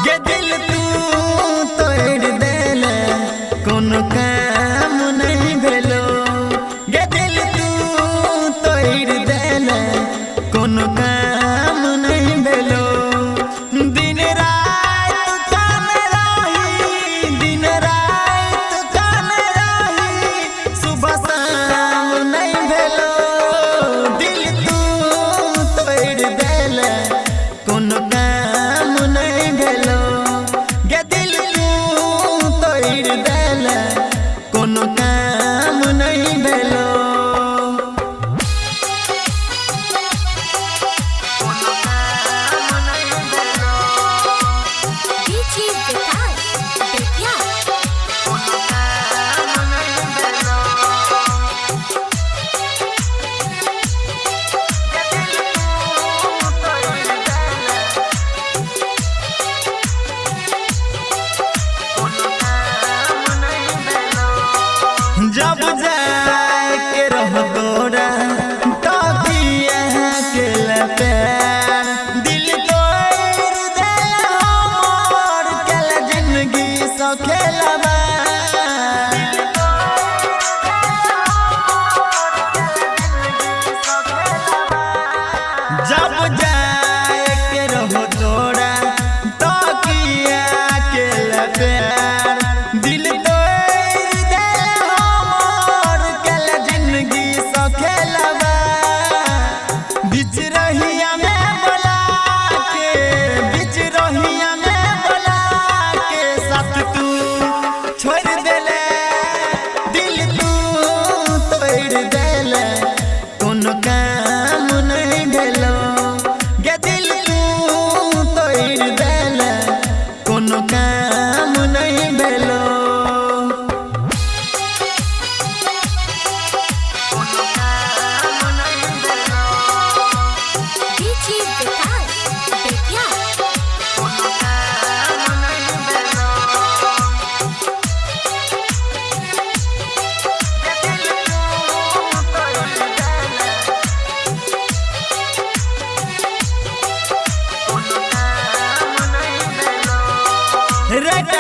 गे दिल तू तोड़ देले कोनो काम नहीं भेलो। गे दिल तू तोड़ देले कोनो काम नहीं भेलो। दिन रात काम रही, दिन रात काम रही, सुबह शाम नहीं भेलो। दिल तू तोड़ देले कोनो काम नहीं भेलो। गे दिल तू तोड़ देले कोनो काम नहीं भेलो। जब जाए के रह तोरा तो किया के प्यार दिल तोड़ दे हमर कल जिंदगी सो खेलबा। जब जाए के रह तोरा तो किया के प्यार दिल बीच रहिया में बोला के, बीच रहिया में बोला के साथ तू छोड़ देले। दिल तू तोड़ देले कोनो काम नहीं भेलो। गे दिल तू तोड़ देले कोनो काम नहीं भेलो। रेट